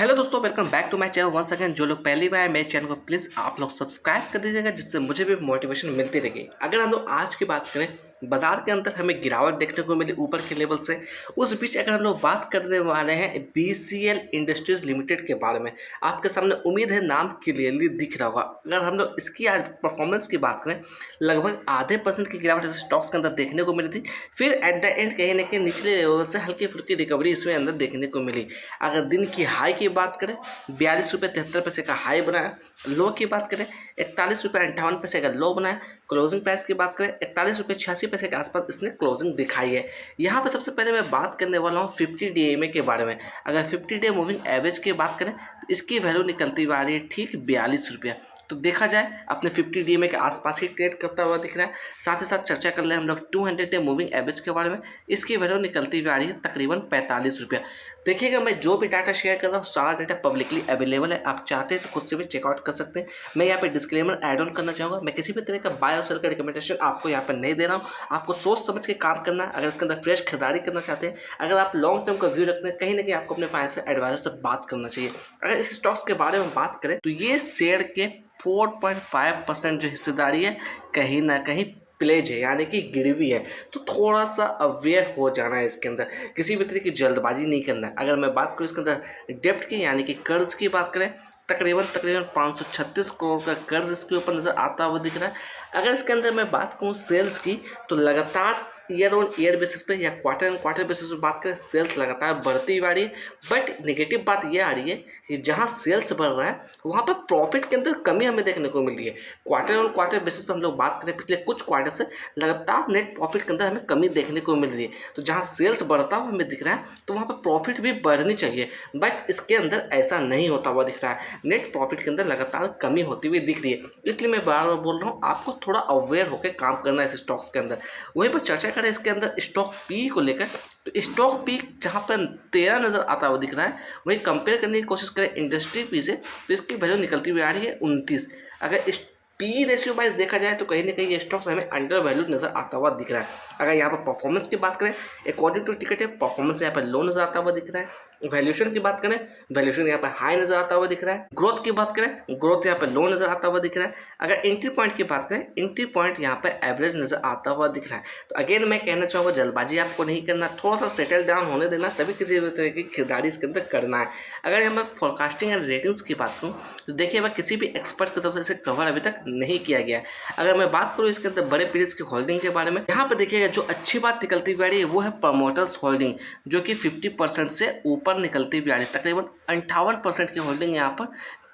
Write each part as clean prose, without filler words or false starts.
Hello दोस्तों, welcome back to my channel once again. जो लोग पहली बार आए मेरे चैनल को प्लीज़ आप लोग सब्सक्राइब कर दीजिएगा, जिससे मुझे भी मोटिवेशन मिलती रहेगी। अगर हम लोग आज की बात करें, बाजार के अंदर हमें गिरावट देखने को मिली ऊपर के लेवल से। उस बीच अगर हम लोग बात करने वाले हैं बीसीएल इंडस्ट्रीज लिमिटेड के बारे में, आपके सामने उम्मीद है नाम क्लियरली दिख रहा होगा। अगर हम लोग इसकी आज परफॉर्मेंस की बात करें, लगभग आधे % की गिरावट स्टॉक्स के अंदर देखने को मिली थी। फिर एट द एंड कहीं ना कहीं निचले लेवल से हल्की फुल्की रिकवरी इसमें अंदर देखने को मिली। अगर दिन की हाई की बात करें, 42 रुपये 73 पैसे का हाई बनाया। लो की बात करें, 41 रुपये 58 पैसे का लो बनाया। क्लोजिंग प्राइस की बात करें, 41 रुपये 86 पैसे के आसपास इसने क्लोजिंग दिखाई है। यहाँ पे सबसे पहले मैं बात करने वाला हूँ 50 DMA के बारे में। अगर 50 डे मूविंग एवरेज की बात करें तो इसकी वैल्यू निकलती हुई आ रही है ठीक 42 रुपया। तो देखा जाए अपने 50 DMA के आसपास ही ट्रेड करता हुआ दिख रहा है। साथ ही साथ चर्चा कर ले हम लोग 200 डे मूविंग एवरेज के बारे में। इसकी वैल्यू निकलती हुई आ रही है तकरीबन 45 रुपया। देखिएगा, मैं जो भी डाटा शेयर कर रहा हूँ सारा डाटा पब्लिकली अवेलेबल है। आप चाहते हैं तो खुद से भी चेकआउट कर सकते हैं। मैं यहाँ पे डिस्क्लेमर ऐड ऑन करना चाहूँगा, मैं किसी भी तरह का बाय और सेल का रिकमेंडेशन आपको यहाँ पर नहीं दे रहा हूँ। आपको सोच समझ के काम करना है। अगर इसके अंदर फ्रेश खरीदारी करना चाहते हैं, अगर आप लॉन्ग टर्म का व्यू रखते हैं, कहीं ना कहीं आपको अपने फाइनेंशियल एडवाइजर से बात करना चाहिए। अगर इस स्टॉक्स के बारे में बात करें तो ये शेयर के 4.5% जो हिस्सेदारी है कहीं ना कहीं प्लेज है, यानी कि गिरवी है। तो थोड़ा सा अवेयर हो जाना है इसके अंदर, किसी भी तरह की जल्दबाजी नहीं करना है। अगर मैं बात करूँ इसके अंदर डेप्ट की, यानी कि कर्ज की बात करें, तकरीबन 536 करोड़ का कर्ज इसके ऊपर नज़र आता हुआ दिख रहा है। अगर इसके अंदर मैं बात करूँ सेल्स की, तो लगातार ईयर ऑन ईयर बेसिस पे या क्वार्टर ऑन क्वार्टर बेसिस पे बात करें, सेल्स लगातार बढ़ती हुई आ रही है। बट नेगेटिव बात यह आ रही है कि जहाँ सेल्स बढ़ रहा है वहाँ पर प्रॉफिट के अंदर कमी हमें देखने को मिल रही है। क्वार्टर ऑन क्वार्टर बेसिस पर हम लोग बात करें, पिछले कुछ क्वार्टर से लगातार नेट प्रॉफिट के अंदर हमें कमी देखने को मिल रही है। तो जहाँ सेल्स बढ़ता हुआ हमें दिख रहा है, तो वहाँ पर प्रॉफिट भी बढ़नी चाहिए, बट इसके अंदर ऐसा नहीं होता हुआ दिख रहा है। नेट प्रॉफिट के अंदर लगातार कमी होती हुई दिख रही है। इसलिए मैं बार बार बोल रहा हूँ, आपको थोड़ा अवेयर होकर काम करना है इस स्टॉक्स के अंदर। वहीं पर चर्चा करें इसके अंदर स्टॉक पी को लेकर, तो स्टॉक पी जहाँ पर 13 नज़र आता हुआ दिख रहा है, वहीं कंपेयर करने की कोशिश करें इंडस्ट्री पी से, तो इसकी वैल्यू निकलती हुई आ रही है 29। अगर इस पी रेशियो वाइज देखा जाए तो कहीं ना कहीं ये स्टॉक्स हमें अंडर वैल्यू नजर आता हुआ दिख रहा है। अगर यहाँ पर परफॉर्मेंस की बात करें, अकॉर्डिंग टू टिकट है परफॉर्मेंस यहाँ पर लो नजर आता हुआ दिख रहा है। वैल्यूएशन की बात करें, वैल्यूएशन यहाँ पर हाई नजर आता हुआ दिख रहा है। ग्रोथ की बात करें, ग्रोथ यहाँ पर लो नजर आता हुआ दिख रहा है। अगर एंट्री पॉइंट की बात करें, एंट्री पॉइंट यहाँ पर एवरेज नजर आता हुआ दिख रहा है। तो अगेन मैं कहना चाहूँगा, जल्दबाजी आपको नहीं करना, थोड़ा सा सेटल डाउन होने देना, तभी किसी भी तरह की खरीदारी इसके अंदर करना है। अगर यहाँ मैं फोरकास्टिंग एंड रेटिंग्स की बात करूँ, तो देखिए वह किसी भी एक्सपर्ट की तरफ से इसे कवर अभी तक नहीं किया गया है। अगर मैं बात करूँ इसके अंदर बड़े पीरियड्स की होल्डिंग के बारे में, यहाँ पर देखिएगा जो अच्छी बात निकलती हुई आ रही है वो है प्रमोटर्स होल्डिंग, जो कि 50% से ऊपर निकलती हुई आ रही है। तकरीबन 58% की होल्डिंग यहाँ पर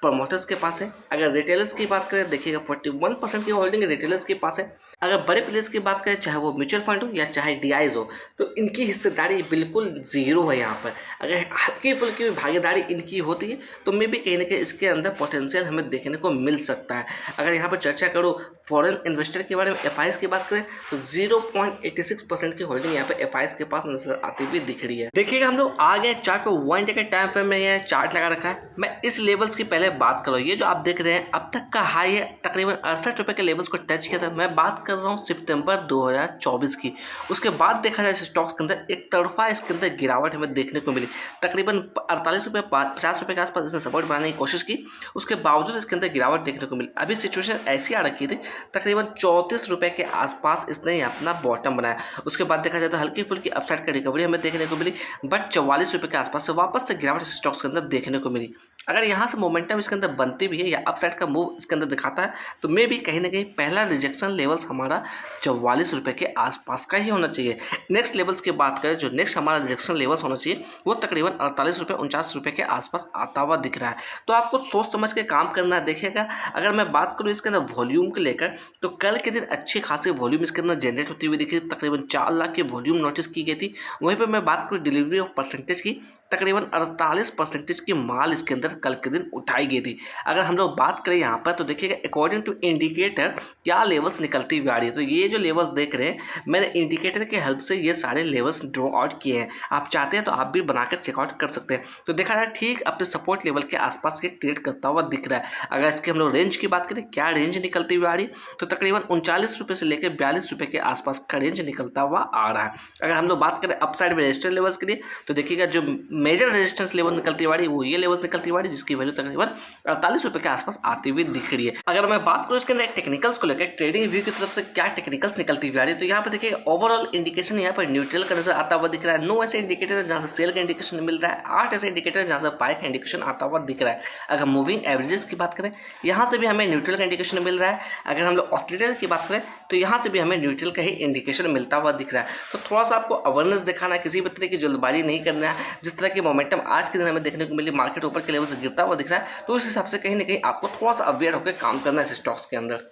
प्रमोटर्स के पास है। अगर रिटेलर्स की बात करें, देखिएगा 41% की होल्डिंग रिटेलर्स के पास है। अगर बड़े प्लेयर्स की बात करें, चाहे वो म्यूचुअल फंड हो या चाहे DIs हो, तो इनकी हिस्सेदारी बिल्कुल जीरो है यहाँ पर। अगर हल्की फुल्की भी भागीदारी इनकी होती है तो मे भी कहीं ना कहीं इसके अंदर पोटेंशियल हमें देखने को मिल सकता है। अगर यहाँ पर चर्चा करूँ फॉरेन इन्वेस्टर के बारे में, FIs की बात करें, तो 0.86% की होल्डिंग यहाँ पे FIs के पास नजर आती हुई दिख रही है। देखिएगा हम लोग आ गए चार्ट पे, 1 डे के टाइम फ्रेम में यह चार्ट लगा रखा है। मैं इस लेवल्स की पहले बात करो, ये जो आप देख रहे हैं अब तक का हाई है, तकरीबन 68 रुपये के लेवल्स को टच किया था। मैं बात कर रहा हूँ सितंबर 2024 की। उसके बाद देखा जाए स्टॉक्स के अंदर एक तरफा इसके अंदर गिरावट हमें देखने को मिली। तकरीबन 48 रुपये 50 रुपये के आसपास इसने सपोर्ट बनाने की कोशिश की, उसके बावजूद इसके अंदर गिरावट देखने को मिली। अभी सिचुएशन ऐसी आ रखी थी, तकरीबन 34 रुपये के आसपास इसने अपना बॉटम बनाया। उसके बाद देखा जाए तो हल्की फुल्की अपसाइड का रिकवरी हमें देखने को मिली, बट 44 रुपये के आसपास से वापस से गिरावट स्टॉक्स के अंदर देखने को मिली। अगर यहाँ से मोमेंटम इसके अंदर बनती भी है या अपसाइड का मूव इसके अंदर दिखाता है, तो मे भी कहीं ना कहीं पहला रिजेक्शन लेवल्स हमारा 44 रुपये के आसपास का ही होना चाहिए। नेक्स्ट लेवल्स की बात करें, जो नेक्स्ट हमारा रिजेक्शन लेवल्स होना चाहिए वो तकरीबन 48 रुपये 49 रुपये के आसपास आता हुआ दिख रहा है। तो आपको सोच समझ के काम करना है। देखिएगा, अगर मैं बात करूँ इसके अंदर वॉल्यूम को लेकर, तो कल के दिन अच्छी खासी वॉल्यूम इसके अंदर जनरेट होती हुई दिखी। तकरीबन 4 लाख की वॉल्यूम नोटिस की गई थी। वहीं पर मैं बात करूँ डिलीवरी ऑफ परसेंटेज की, तकरीबन 48% की माल इसके अंदर कल के दिन उठाई गई थी। अगर हम लोग बात करें यहाँ पर, तो देखिएगा अकॉर्डिंग टू इंडिकेटर क्या लेवल्स निकलती हुई आ रही है। तो ये जो लेवल्स देख रहे हैं, मैंने इंडिकेटर के हेल्प से ये सारे लेवल्स ड्रॉ आउट किए हैं। आप चाहते हैं तो आप भी बनाकर चेकआउट कर सकते हैं। तो देखा जाए ठीक अपने सपोर्ट लेवल के आसपास के ट्रेड करता हुआ दिख रहा है। अगर इसके हम लोग रेंज की बात करें, क्या रेंज निकलती हुई आ रही है, तो तकरीबन 39 रुपये से लेकर 42 रुपये के आसपास का रेंज निकलता हुआ आ रहा है। अगर हम लोग बात करें अपसाइड में रेजिस्टेंस लेवल्स के लिए, तो देखिएगा जो मेजर रेजिस्टेंस लेवल निकलती हुई वो ये लेवल्स निकलती हुई जिसकी वैल्यू तकरीबन 48 रुपये के आसपास आती हुई दिख रही है। अगर मैं बात करूँ इसके अंदर टेक्निकल्स को लेकर ट्रेडिंग व्यू की तरफ से क्या टेक्निकल्स निकलती हुई आ रही है, तो यहाँ पर देखिए ओवरऑल इंडिकेशन यहाँ पर न्यूट्रल का नजर आता हुआ दिख रहा है। 9 ऐसे इंडिकेटर है जहाँ से सेल का इंडिकेशन मिल रहा है, 8 ऐसे इंडिकेटर है जहाँ से बाय का इंडिकेशन आता हुआ दिख रहा है। अगर मूविंग एवरेजेस की बात करें यहाँ से भी हमें न्यूट्रल का इंडिकेशन मिल रहा है। अगर हम लोग ऑस्ट्रेलिया की बात करें तो यहाँ से भी हमें न्यूट्रल का ही इंडिकेशन मिलता हुआ दिख रहा है। तो थोड़ा सा आपको अवेयरनेस दिखाना है, किसी भी तरह की जल्दबाजी नहीं करना है। जिस तरह की मोमेंटम आज के दिन हमें देखने को मिली, मार्केट ऊपर के लेवल से गिरता हुआ दिख रहा है, तो इस हिसाब से कहीं ना कहीं आपको थोड़ा सा अवेयर होकर काम करना है इस स्टॉक्स के अंदर।